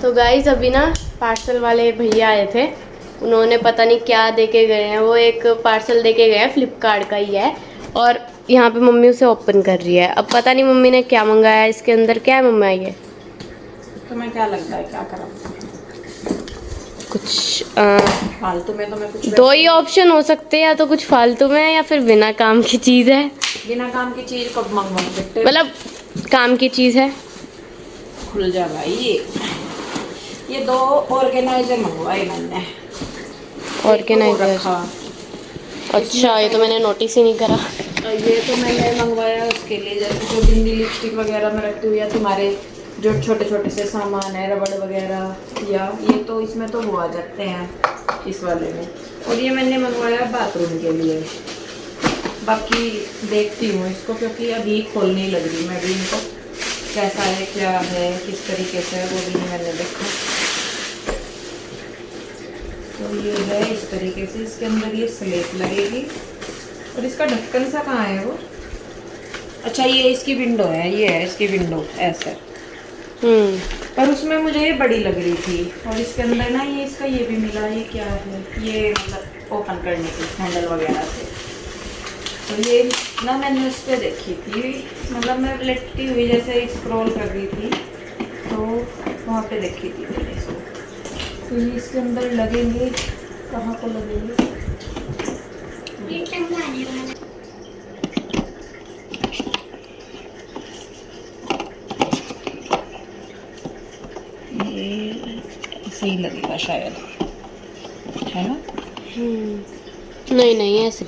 तो गाइस अभी ना पार्सल वाले भैया आए थे, उन्होंने पता नहीं क्या दे के गए हैं। वो एक पार्सल दे के गए हैं, फ्लिपकार्ट का ही है। और यहाँ पे मम्मी उसे ओपन कर रही है। अब पता नहीं मम्मी ने क्या मंगाया है, इसके अंदर क्या है मम्मा ये? तुम्हें क्या लगता है क्या करा? कुछ फालतू में तो मैं कुछ दो ही ऑप्शन हो सकते हैं, या तो कुछ फालतू में है या फिर बिना काम की चीज़ है। बिना काम की चीज कब मंगवाऊं बेटे? मतलब काम की चीज़ है। खुल जा भाई। ये 2 ऑर्गेनाइजर मंगवाए मैंने। ऑर्गेनाइजर? अच्छा, ये तो मैंने नोटिस ही नहीं करा। ये तो मैंने मंगवाया उसके लिए, जैसे जो बिंदी लिपस्टिक वगैरह में रखती हुई, या तुम्हारे जो छोटे छोटे से सामान है, रबड़ वगैरह, या ये तो इसमें तो वो आ जाते हैं इस वाले में। और ये मैंने मंगवाया बाथरूम के लिए। बाकी देखती हूँ इसको, क्योंकि अभी खोलने लग रही मैं भी इनको, कैसा है क्या है किस तरीके से है वो भी नहीं मैंने देखा। तो ये है इस तरीके से, इसके अंदर ये स्लेट लगेगी। और इसका ढक्कन सा कहाँ है वो? अच्छा ये इसकी विंडो है, ये है इसकी विंडो ऐसे। पर उसमें मुझे ये बड़ी लग रही थी। और इसके अंदर ना ये इसका ये भी मिला, ये क्या है, ये मतलब ओपन करने की हैंडल वगैरह से। तो ये ना मैंने उस पर देखी थी, मतलब मैं लेटती हुई जैसे स्क्रॉल कर रही थी तो वहाँ पे देखी थी मैंने इसको। तो ये इसके अंदर लगेंगे, कहाँ को लगेंगे? ये सही लगेगा शायद, है ना? नहीं नहीं ऐसे।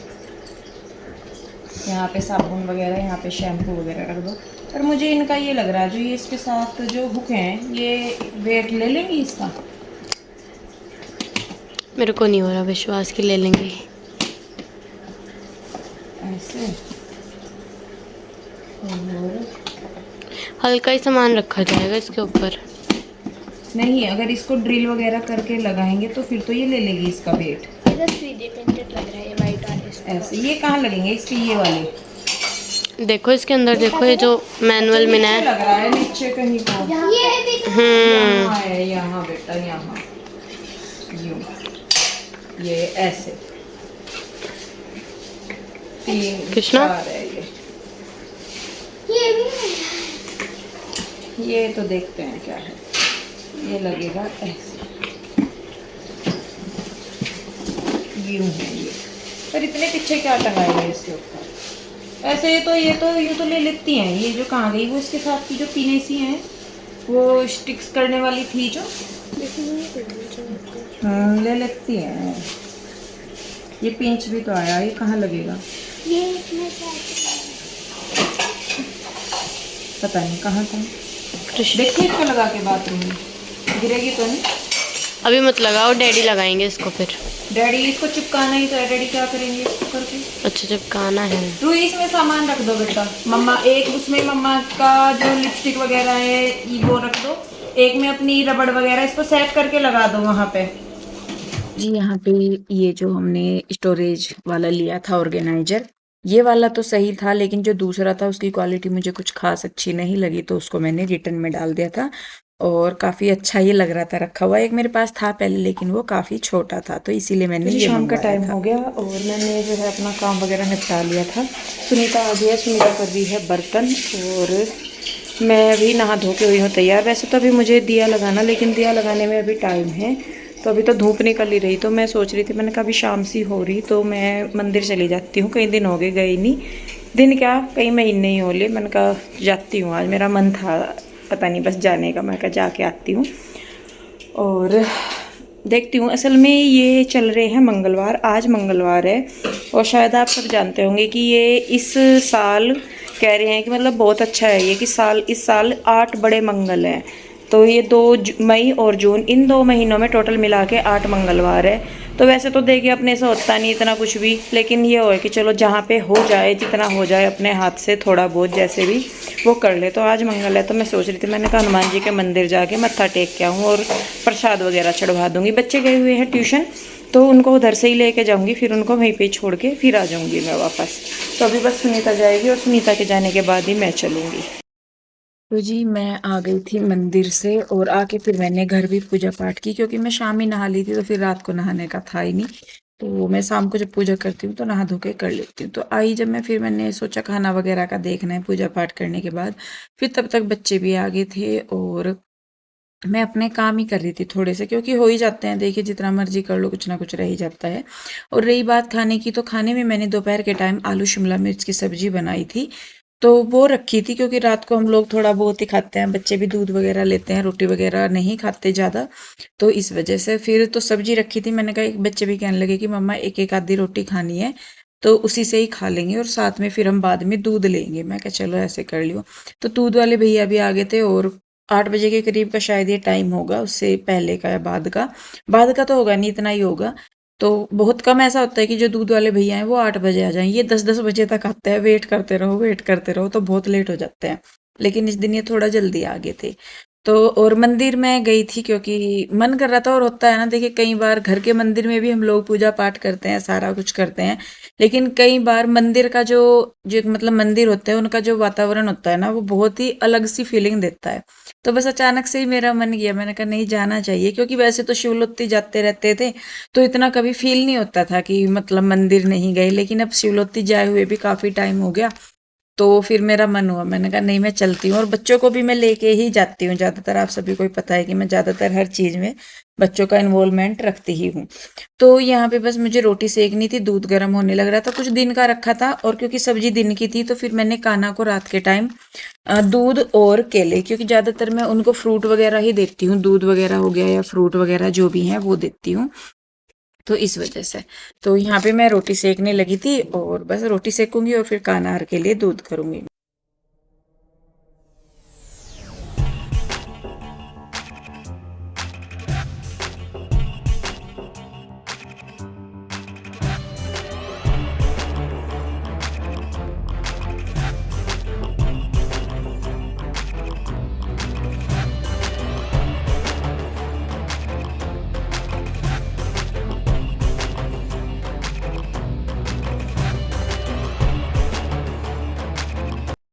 यहाँ पे साबुन वगैरह, यहाँ पे शैम्पू वगैरह रख दो। पर मुझे इनका ये लग रहा है, जो ये इसके साथ जो हुक हैं, ये वेट ले लेंगी इसका? मेरे को नहीं हो रहा विश्वास कि ले लेंगे ऐसे। और हल्का ही सामान रखा जाएगा इसके ऊपर। नहीं, अगर इसको ड्रिल वगैरह करके लगाएंगे तो फिर तो ये ले लेगी इसका वेट। इधर 3D प्रिंटेड लग रहा है ये वाइट वाले। ऐसे ये कहाँ लगेंगे इसके, ये वाले? देखो इसके अंदर, देखो ये जो मैनुअल में है, लग रहा है नीचे कहीं को। यहाँ है, यहाँ बेटा, यहाँ यूं, ये ऐसे 3 कृष्णा? 4 है ये तो देखते हैं क्या है। ये लगेगा ऐसे, यूं है ये। पर इतने पीछे क्या टंगाएंगे इसके ऊपर? ऐसे ये तो ले लेती हैं। ये जो कहाँ गई वो, इसके साथ की जो पीने सी हैं, वो स्टिक्स करने वाली थी जो, ले लेती हैं। ये पिंच भी तो आया, ये कहाँ लगेगा? ये पता नहीं कहाँ था। देखिए इसको लगा के बाथरूम में, गिरेगी तो नहीं? अभी मत लगाओ, डैडी लगाएंगे इसको फिर। डैडी इसको चिपकाना ही तो है, डैडी क्या करेंगे इसको करके? अच्छा चिपकाना है। तू इसमें सामान रख दो बेटा। मम्मा एक उसमें मम्मा का जो लिपस्टिक वगैरह है वो रख दो, एक में अपनी रबड़ वगैरह, इसको सेट करके लगा दो वहाँ पे। जी यहाँ पे ये जो हमने स्टोरेज वाला लिया था ऑर्गेनाइजर, ये वाला तो सही था, लेकिन जो दूसरा था उसकी क्वालिटी मुझे कुछ खास अच्छी नहीं लगी, तो उसको मैंने रिटर्न में डाल दिया था। और काफ़ी अच्छा ये लग रहा था रखा हुआ। एक मेरे पास था पहले, लेकिन वो काफ़ी छोटा था, तो इसीलिए मैंने ये शाम का टाइम हो गया और मैंने जो है अपना काम वगैरह निपटा लिया था। सुनीता आ गई है, सुनीता कर रही है बर्तन, और मैं अभी नहा धो के हुई हूँ तैयार। वैसे तो अभी मुझे दिया लगाना, लेकिन दिया लगाने में अभी टाइम है, तो अभी तो धूप निकल ही रही। तो मैं सोच रही थी, मैंने कहा अभी शाम सी हो रही तो मैं मंदिर चली जाती हूँ। कई दिन हो गए गई नहीं, दिन क्या कई महीने ही हो लिए। मैंने कहा जाती हूँ, आज मेरा मन था पता नहीं बस जाने का, मैं कहा जाके आती हूँ और देखती हूँ। असल में ये चल रहे हैं मंगलवार, आज मंगलवार है। और शायद आप सब जानते होंगे कि ये इस साल कह रहे हैं कि मतलब बहुत अच्छा है ये, कि इस साल 8 बड़े मंगल हैं। तो ये 2 मई और जून, इन 2 महीनों में टोटल मिला के 8 मंगलवार है। तो वैसे तो देखिए अपने से होता नहीं इतना कुछ भी, लेकिन ये हो कि चलो जहाँ पे हो जाए, जितना हो जाए अपने हाथ से थोड़ा बहुत जैसे भी वो कर ले। तो आज मंगल है, तो मैं सोच रही थी, मैंने कहा हनुमान जी के मंदिर जाके मत्था टेक के आऊँ और प्रसाद वगैरह चढ़वा दूँगी। बच्चे गए हुए हैं ट्यूशन, तो उनको उधर से ही लेके जाऊँगी, फिर उनको वहीं पे छोड़ के फिर आ जाऊँगी मैं वापस। तो अभी बस सुनीता जाएगी और सुनीता के जाने के बाद ही मैं चलूँगी। तो जी मैं आ गई थी मंदिर से और आके फिर मैंने घर भी पूजा पाठ की, क्योंकि मैं शाम ही नहा ली थी तो फिर रात को नहाने का था ही नहीं। तो मैं शाम को जब पूजा करती हूँ तो नहा धो के कर लेती हूँ। तो आई जब मैं, फिर मैंने सोचा खाना वगैरह का देखना है पूजा पाठ करने के बाद। फिर तब तक बच्चे भी आ गए थे और मैं अपने काम ही कर रही थी थोड़े से, क्योंकि हो ही जाते हैं, देखिए जितना मर्जी कर लो कुछ ना कुछ रह ही जाता है। और रही बात खाने की, तो खाने में मैंने दोपहर के टाइम आलू शिमला मिर्च की सब्जी बनाई थी। तो वो रखी थी, क्योंकि रात को हम लोग थोड़ा बहुत ही खाते हैं, बच्चे भी दूध वगैरह लेते हैं, रोटी वगैरह नहीं खाते ज़्यादा। तो इस वजह से फिर तो सब्जी रखी थी। मैंने कहा, एक बच्चे भी कहने लगे कि मम्मा एक एक आधी रोटी खानी है, तो उसी से ही खा लेंगे और साथ में फिर हम बाद में दूध लेंगे। मैं कहा चलो ऐसे कर लियो। तो दूध वाले भैया भी आ गए थे और 8 बजे के करीब का शायद ये टाइम होगा, उससे पहले का या बाद का तो होगा नहीं, इतना ही होगा। तो बहुत कम ऐसा होता है कि जो दूध वाले भैया हैं वो 8 बजे आ जाएं, ये 10-10 बजे तक आते हैं। वेट करते रहो तो बहुत लेट हो जाते हैं। लेकिन इस दिन ये थोड़ा जल्दी आ गए थे। तो और मंदिर में गई थी क्योंकि मन कर रहा था। और होता है ना, देखिए कई बार घर के मंदिर में भी हम लोग पूजा पाठ करते हैं, सारा कुछ करते हैं, लेकिन कई बार मंदिर का जो जो मतलब मंदिर होते हैं उनका जो वातावरण होता है ना, वो बहुत ही अलग सी फीलिंग देता है। तो बस अचानक से ही मेरा मन किया, मैंने कहा नहीं जाना चाहिए, क्योंकि वैसे तो शिवलोत्ती जाते रहते थे तो इतना कभी फील नहीं होता था कि मतलब मंदिर नहीं गए। लेकिन अब शिवलोत्ती जाए हुए भी काफी टाइम हो गया, तो फिर मेरा मन हुआ, मैंने कहा नहीं मैं चलती हूँ। और बच्चों को भी मैं लेके ही जाती हूँ ज्यादातर। आप सभी को ही पता है कि मैं ज्यादातर हर चीज में बच्चों का इन्वॉल्वमेंट रखती ही हूँ। तो यहाँ पे बस मुझे रोटी सेकनी थी, दूध गर्म होने लग रहा था, कुछ दिन का रखा था, और क्योंकि सब्जी दिन की थी तो फिर मैंने कान्हा को रात के टाइम दूध और केले, क्योंकि ज्यादातर मैं उनको फ्रूट वगैरह ही देती हूँ, दूध वगैरह हो गया या फ्रूट वगैरह जो भी है वो देती हूँ। तो इस वजह से तो यहाँ पे मैं रोटी सेकने लगी थी, और बस रोटी सेकूंगी और फिर कान्हा के लिए दूध करूंगी।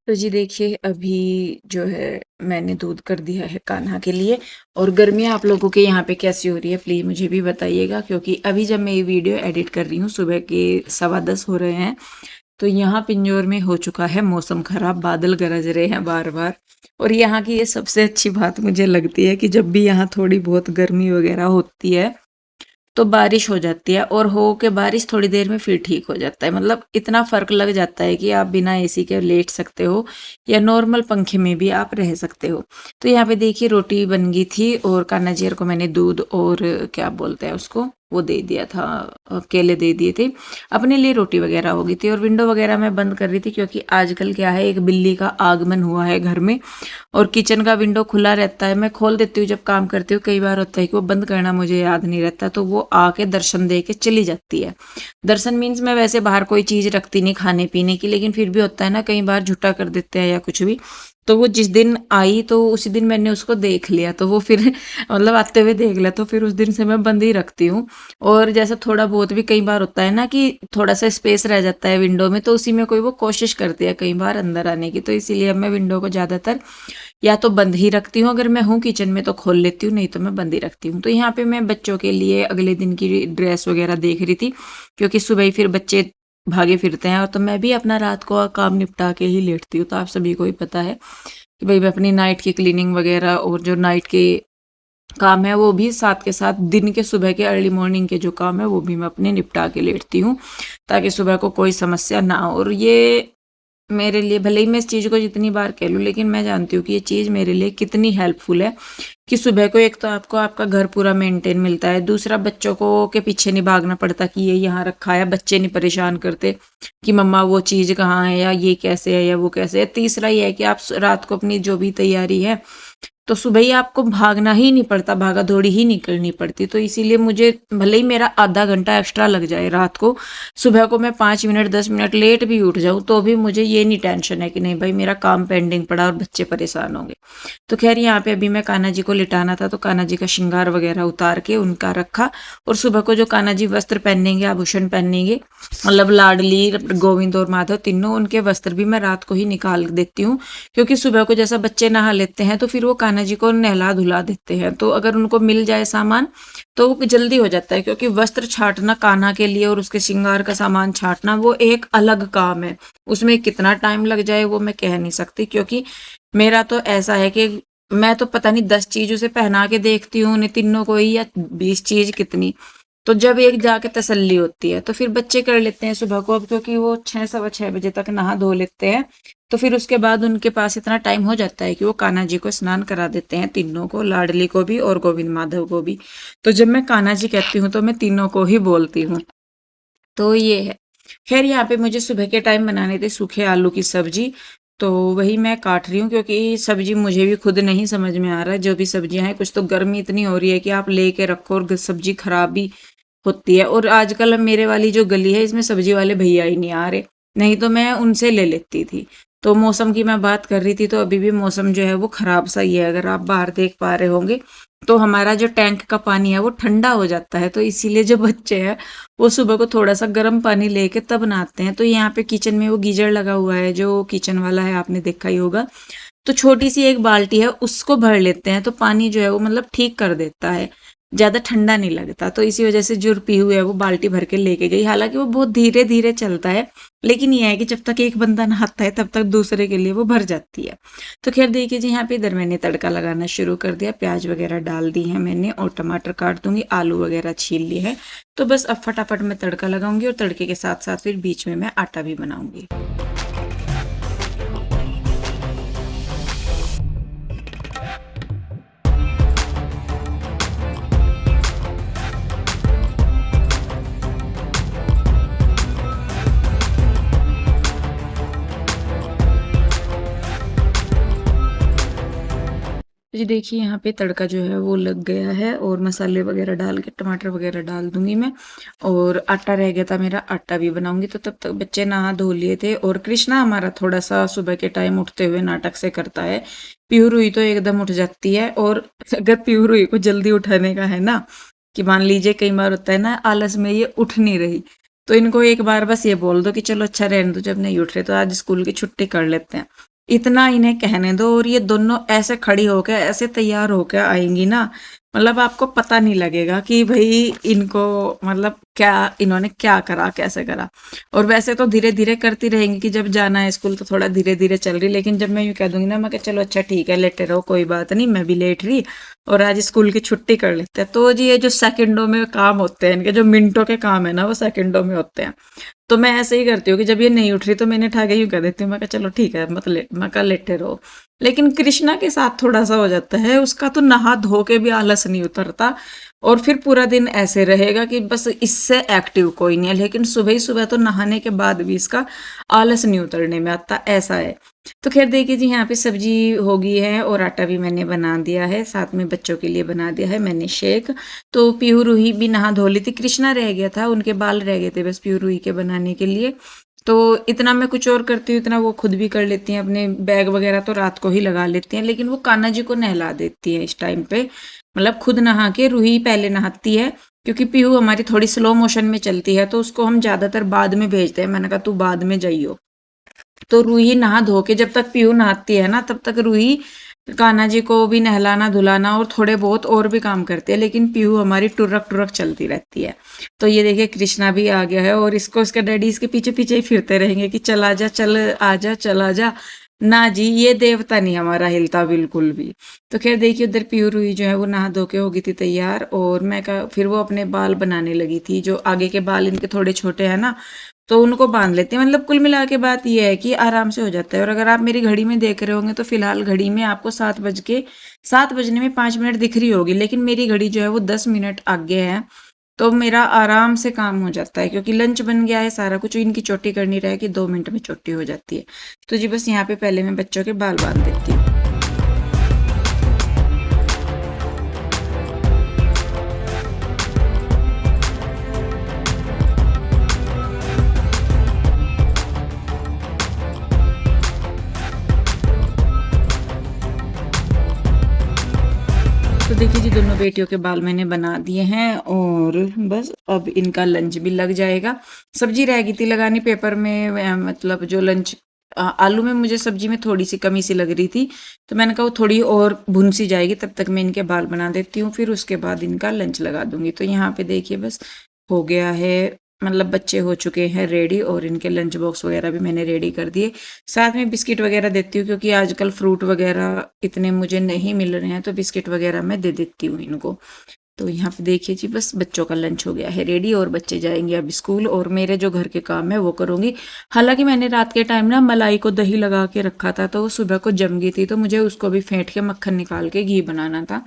तो जी देखिए, अभी जो है मैंने दूध कर दिया है कान्हा के लिए। और गर्मियाँ आप लोगों के यहाँ पे कैसी हो रही है प्लीज़ मुझे भी बताइएगा, क्योंकि अभी जब मैं ये वीडियो एडिट कर रही हूँ सुबह के 10:15 हो रहे हैं। तो यहाँ पिंजौर में हो चुका है मौसम खराब, बादल गरज रहे हैं बार बार। और यहाँ की ये सबसे अच्छी बात मुझे लगती है कि जब भी यहाँ थोड़ी बहुत गर्मी वगैरह होती है तो बारिश हो जाती है, और हो के बारिश थोड़ी देर में फिर ठीक हो जाता है। मतलब इतना फर्क लग जाता है कि आप बिना एसी के लेट सकते हो या नॉर्मल पंखे में भी आप रह सकते हो। तो यहाँ पे देखिए रोटी बन गई थी, और कान्हा जी को मैंने दूध और क्या बोलते हैं उसको, वो दे दिया था, केले दे दिए थे। अपने लिए रोटी वगैरह हो गई थी, और विंडो वगैरह मैं बंद कर रही थी, क्योंकि आजकल क्या है, एक बिल्ली का आगमन हुआ है घर में, और किचन का विंडो खुला रहता है। मैं खोल देती हूँ जब काम करती हूँ, कई बार होता है कि वो बंद करना मुझे याद नहीं रहता, तो वो आके दर्शन दे के चली जाती है। दर्शन मीन्स मैं वैसे बाहर कोई चीज रखती नहीं खाने पीने की, लेकिन फिर भी होता है ना, कई बार झूठा कर देते हैं या कुछ भी। तो वो जिस दिन आई तो उसी दिन मैंने उसको देख लिया, तो वो फिर मतलब आते हुए देख लिया, तो फिर उस दिन से मैं बंद ही रखती हूँ। और जैसे थोड़ा बहुत भी कई बार होता है ना कि थोड़ा सा स्पेस रह जाता है विंडो में, तो उसी में कोई वो कोशिश करती है कई बार अंदर आने की, तो इसीलिए अब मैं विंडो को ज्यादातर या तो बंद ही रखती हूँ, अगर मैं हूँ किचन में तो खोल लेती हूँ, नहीं तो मैं बंद ही रखती हूँ। तो यहाँ पे मैं बच्चों के लिए अगले दिन की ड्रेस वगैरह देख रही थी, क्योंकि सुबह ही फिर बच्चे भागे फिरते हैं, और तो मैं भी अपना रात को काम निपटा के ही लेटती हूँ। तो आप सभी को ही पता है कि भाई मैं अपनी नाइट की क्लीनिंग वगैरह और जो नाइट के काम है वो भी साथ के साथ दिन के सुबह के अर्ली मॉर्निंग के जो काम है वो भी मैं अपने निपटा के लेटती हूँ, ताकि सुबह को कोई समस्या ना हो। और ये मेरे लिए, भले ही मैं इस चीज़ को जितनी बार कह लूँ, लेकिन मैं जानती हूँ कि ये चीज़ मेरे लिए कितनी हेल्पफुल है, कि सुबह को एक तो आपको आपका घर पूरा मेंटेन मिलता है, दूसरा बच्चों को के पीछे नहीं भागना पड़ता कि ये यहाँ रखा है, बच्चे नहीं परेशान करते कि मम्मा वो चीज़ कहाँ है या ये कैसे है या वो कैसे है। तीसरा ये है कि आप रात को अपनी जो भी तैयारी है, तो तो सुबह ही आपको भागना ही नहीं पड़ता, भागा दौड़ी ही नहीं करनी पड़ती। तो इसीलिए मुझे भले ही मेरा आधा घंटा एक्स्ट्रा लग जाए रात को, सुबह को मैं 5 मिनट 10 मिनट लेट भी उठ जाऊं तो भी मुझे ये नहीं टेंशन है कि नहीं भाई मेरा काम पेंडिंग पड़ा और बच्चे परेशान होंगे। तो खैर यहाँ पे अभी मैं कान्हा जी को लिटाना था, तो कान्हा जी का श्रृंगार वगैरह उतार के उनका रखा, और सुबह को जो कान्हा जी वस्त्र पहनेंगे, आभूषण पहनेंगे, मतलब लाडली, गोविंद और माधव तीनों, उनके वस्त्र भी मैं रात को ही निकाल देती हूँ। क्योंकि सुबह को जैसा बच्चे नहा लेते हैं तो फिर वो कान्हा जी को नहला धुला देते हैं, तो अगर उनको मिल जाए सामान तो वो जल्दी हो जाता है। क्योंकि वस्त्र छाटना कान्हा के लिए और उसके श्रृंगार का सामान छाटना वो एक अलग काम है, उसमें कितना टाइम लग जाए वो मैं कह नहीं सकती। क्योंकि मेरा तो ऐसा है कि मैं तो पता नहीं 10 चीज उसे पहना के देखती हूँ उन्हें तीनों को ही, या 20 चीज कितनी, तो जब एक जाके तसल्ली होती है तो फिर बच्चे कर लेते हैं सुबह को। अब क्योंकि वो 6 सवा 6 बजे तक नहा धो लेते हैं, तो फिर उसके बाद उनके पास इतना टाइम हो जाता है कि वो कान्हा जी को स्नान करा देते हैं, तीनों को, लाडली को भी और गोविंद माधव को भी। तो जब मैं कान्हा जी कहती हूँ तो मैं तीनों को ही बोलती हूँ। तो ये है। खैर यहाँ पे मुझे सुबह के टाइम बनाने थे सूखे आलू की सब्जी, तो वही मैं काट रही हूँ। क्योंकि सब्जी मुझे भी खुद नहीं समझ में आ रहा है, जो भी सब्जियां हैं, कुछ तो गर्मी इतनी हो रही है कि आप लेके रखो और सब्जी खराब भी होती है। और आजकल मेरे वाली जो गली है इसमें सब्जी वाले भैया ही नहीं आ रहे, नहीं तो मैं उनसे ले लेती थी। तो मौसम की मैं बात कर रही थी, तो अभी भी मौसम जो है वो खराब सा ही है। अगर आप बाहर देख पा रहे होंगे तो हमारा जो टैंक का पानी है वो ठंडा हो जाता है, तो इसीलिए जो बच्चे हैं वो सुबह को थोड़ा सा गर्म पानी लेके तब नहाते हैं। तो यहाँ पे किचन में वो गीजर लगा हुआ है, जो किचन वाला है, आपने देखा ही होगा। तो छोटी सी एक बाल्टी है, उसको भर लेते हैं, तो पानी जो है वो मतलब ठीक कर देता है, ज्यादा ठंडा नहीं लगता। तो इसी वजह से जो पी हुई है वो बाल्टी भर के लेके गई। हालांकि वो बहुत धीरे धीरे चलता है, लेकिन ये है कि जब तक एक बंदा नहाता है तब तक दूसरे के लिए वो भर जाती है। तो खैर देखिए जी, यहाँ पे इधर मैंने तड़का लगाना शुरू कर दिया, प्याज वगैरह डाल दी है मैंने और टमाटर काट दूंगी, आलू वगैरह छील लिए है। तो बस अब फटाफट मैं तड़का लगाऊंगी और तड़के के साथ साथ फिर बीच में मैं आटा भी बनाऊंगी। तो जी देखिए यहाँ पे तड़का जो है वो लग गया है, और मसाले वगैरह डाल के टमाटर वगैरह डाल दूंगी मैं। और आटा रह गया था मेरा, आटा भी बनाऊंगी। तो तब तक बच्चे नहा धो लिए थे, और कृष्णा हमारा थोड़ा सा सुबह के टाइम उठते हुए नाटक से करता है। पीहू रुई तो एकदम उठ जाती है, और अगर पीहू रुई को जल्दी उठाने का है ना, कि मान लीजिए कई बार होता है ना आलस में ये उठ नहीं रही, तो इनको एक बार बस ये बोल दो कि चलो अच्छा रहने दो, जब नहीं उठ रहे तो आज स्कूल की छुट्टी कर लेते हैं, इतना इन्हें कहने दो। और ये दोनों ऐसे खड़ी होकर ऐसे तैयार होकर आएंगी ना, मतलब आपको पता नहीं लगेगा कि भाई इनको मतलब क्या, इन्होंने क्या करा, कैसे करा। और वैसे तो धीरे धीरे करती रहेंगी कि जब जाना है स्कूल तो थोड़ा धीरे धीरे चल रही, लेकिन जब मैं यूँ कह दूंगी ना, मैं चलो अच्छा ठीक है लेटे रहो, कोई बात नहीं, मैं भी लेट रही और आज स्कूल की छुट्टी कर लेते हैं, तो जी ये जो सेकंडों में काम होते हैं इनके, जो मिनटों के काम है ना वो सेकंडों में होते हैं। तो मैं ऐसे ही करती हूँ कि जब ये नहीं उठ रही तो मैंने उठा के यूँ कह देती हूँ, मैं चलो ठीक है मत ले, मैं कहा लेटे रहो। लेकिन कृष्णा के साथ थोड़ा सा हो जाता है, उसका तो नहा धो के भी आलस नहीं उतरता, और फिर पूरा दिन ऐसे रहेगा कि बस इससे एक्टिव कोई नहीं है। लेकिन सुबह ही सुबह तो नहाने के बाद भी इसका आलस नहीं उतरने में आता, ऐसा है। तो खैर देखिए जी, यहाँ पे सब्जी हो गई है और आटा भी मैंने बना दिया है, साथ में बच्चों के लिए बना दिया है मैंने शेक। तो पीहू रूही भी नहा धो ली थी, कृष्णा रह गया था, उनके बाल रह गए थे बस पीहू रूही के बनाने के लिए। तो इतना मैं कुछ और करती हूँ, इतना वो खुद भी कर लेती हैं। अपने बैग वगैरह तो रात को ही लगा लेती हैं, लेकिन वो कान्हा जी को नहला देती हैं इस टाइम पे, मतलब खुद नहा के। रूही पहले नहाती है क्योंकि पीहू हमारी थोड़ी स्लो मोशन में चलती है, तो उसको हम ज्यादातर बाद में भेजते हैं। मैंने कहा तू बाद में जाइयो। तो रूही नहा धो के जब तक पीहू नहाती है ना, तब तक रूही कान्हा जी को भी नहलाना धुलाना और थोड़े बहुत और भी काम करते हैं, लेकिन पीहू हमारी टुरक टुरक चलती रहती है। तो ये देखिए कृष्णा भी आ गया है, और इसको इसका डैडी इसके पीछे पीछे ही फिरते रहेंगे कि चल आजा, चल आजा, चल आजा। ना जी, ये देवता नहीं हमारा हिलता बिल्कुल भी। तो खैर देखिए, उधर पीहू रूही जो है वो नहा धो के हो गई थी तैयार, और मैं फिर वो अपने बाल बनाने लगी थी। जो आगे के बाल इनके थोड़े छोटे हैं ना, तो उनको बांध लेते हैं। मतलब कुल मिला के बात यह है कि आराम से हो जाता है। और अगर आप मेरी घड़ी में देख रहे होंगे तो फिलहाल घड़ी में आपको 7 बजने में 5 मिनट दिख रही होगी, लेकिन मेरी घड़ी जो है वो 10 मिनट आगे है। तो मेरा आराम से काम हो जाता है, क्योंकि लंच बन गया है सारा कुछ। इनकी चोटी करनी रहे कि 2 मिनट में चोटी हो जाती है। तो जी बस यहाँ पे पहले मैं बच्चों के बाल बांध देती हूँ। जी दोनों बेटियों के बाल मैंने बना दिए हैं और बस अब इनका लंच भी लग जाएगा। सब्जी रह गई थी लगानी पेपर में, मतलब जो लंच आलू में मुझे सब्जी में थोड़ी सी कमी सी लग रही थी, तो मैंने कहा वो थोड़ी और भुन सी जाएगी, तब तक मैं इनके बाल बना देती हूँ, फिर उसके बाद इनका लंच लगा दूंगी। तो यहाँ पे देखिए बस हो गया है, मतलब बच्चे हो चुके हैं रेडी और इनके लंच बॉक्स वगैरह भी मैंने रेडी कर दिए। साथ में बिस्किट वगैरह देती हूँ क्योंकि आजकल फ्रूट वगैरह इतने मुझे नहीं मिल रहे हैं, तो बिस्किट वगैरह मैं दे देती हूँ इनको। तो यहाँ पे देखिए जी बस बच्चों का लंच हो गया है रेडी और बच्चे जाएंगे अब स्कूल, और मेरे जो घर के काम है वो करूंगी। हालांकि मैंने रात के टाइम ना मलाई को दही लगा के रखा था, तो वो सुबह को जम गई थी, तो मुझे उसको भी फेंट के मक्खन निकाल के घी बनाना था,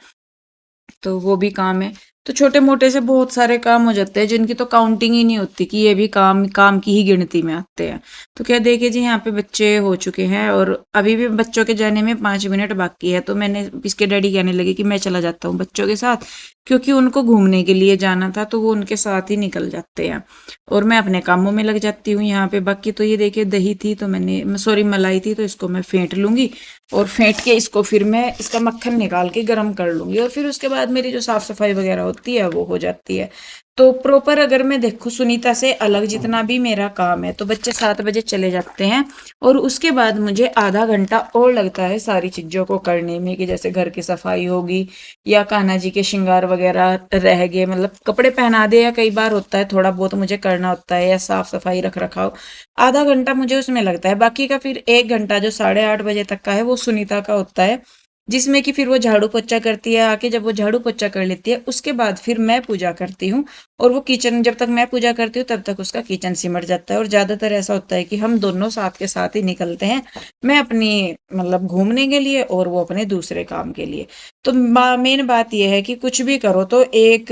तो वो भी काम है। तो छोटे मोटे से बहुत सारे काम हो जाते हैं जिनकी तो काउंटिंग ही नहीं होती कि ये भी काम काम की ही गिनती में आते हैं। तो क्या देखिए जी यहाँ पे बच्चे हो चुके हैं और अभी भी बच्चों के जाने में 5 मिनट बाकी है, तो मैंने इसके डैडी कहने लगे कि मैं चला जाता हूँ बच्चों के साथ, क्योंकि उनको घूमने के लिए जाना था, तो वो उनके साथ ही निकल जाते हैं और मैं अपने कामों में लग जाती हूँ यहाँ पे। बाकी तो ये देखिए दही थी, तो मैंने सॉरी मलाई थी, तो इसको मैं फेंट लूंगी और फेंट के इसको फिर मैं इसका मक्खन निकाल के गर्म कर लूंगी, और फिर उसके बाद मेरी जो साफ सफाई वगैरह होती है वो हो जाती है। तो प्रॉपर अगर मैं देखूँ सुनीता से अलग जितना भी मेरा काम है, तो बच्चे 7 बजे चले जाते हैं और उसके बाद मुझे आधा घंटा और लगता है सारी चीजों को करने में, कि जैसे घर की सफाई होगी या कान्हा जी के श्रृंगार वगैरह रह गए, मतलब कपड़े पहना दे, या कई बार होता है थोड़ा बहुत मुझे करना होता है, या साफ सफाई रख रखाव, आधा घंटा मुझे उसमें लगता है। बाकी का फिर 1 घंटा जो 8:30 बजे तक का है वो सुनीता का होता है, जिसमें कि फिर वो झाड़ू पोछा करती है आके। जब वो झाड़ू पोछा कर लेती है उसके बाद फिर मैं पूजा करती हूँ, और वो किचन, जब तक मैं पूजा करती हूँ तब तक उसका किचन सिमट जाता है। और ज्यादातर ऐसा होता है कि हम दोनों साथ के साथ ही निकलते हैं, मैं अपनी मतलब घूमने के लिए और वो अपने दूसरे काम के लिए। तो मेन बात यह है कि कुछ भी करो तो एक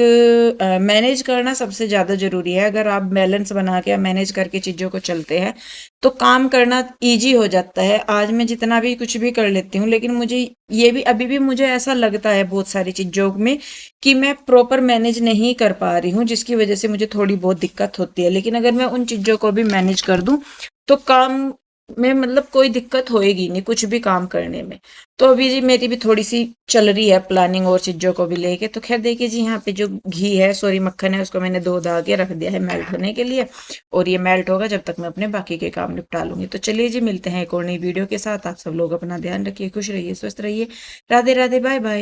मैनेज करना सबसे ज्यादा जरूरी है। अगर आप बैलेंस बना के मैनेज करके चीजों को चलते हैं तो काम करना इजी हो जाता है। आज मैं जितना भी कुछ भी कर लेती हूँ, लेकिन मुझे ये भी अभी भी मुझे ऐसा लगता है बहुत सारी चीजों में कि मैं प्रॉपर मैनेज नहीं कर पा रही हूँ, जिसकी वजह से मुझे थोड़ी बहुत दिक्कत होती है। लेकिन अगर मैं उन चीजों को भी मैनेज कर दूं तो काम में मतलब कोई दिक्कत होएगी नहीं कुछ भी काम करने में। तो अभी जी मेरी भी थोड़ी सी चल रही है प्लानिंग और चीजों को भी लेके। तो खैर देखिए जी यहाँ पे जो घी है, सॉरी मक्खन है, उसको मैंने दो धा के रख दिया है मेल्ट होने के लिए, और ये मेल्ट होगा जब तक मैं अपने बाकी के काम निपटा लूंगी। तो चलिए जी मिलते हैं एक और नई वीडियो के साथ। आप सब लोग अपना ध्यान रखिए, खुश रहिए, स्वस्थ रहिए, राधे राधे, बाय बाय।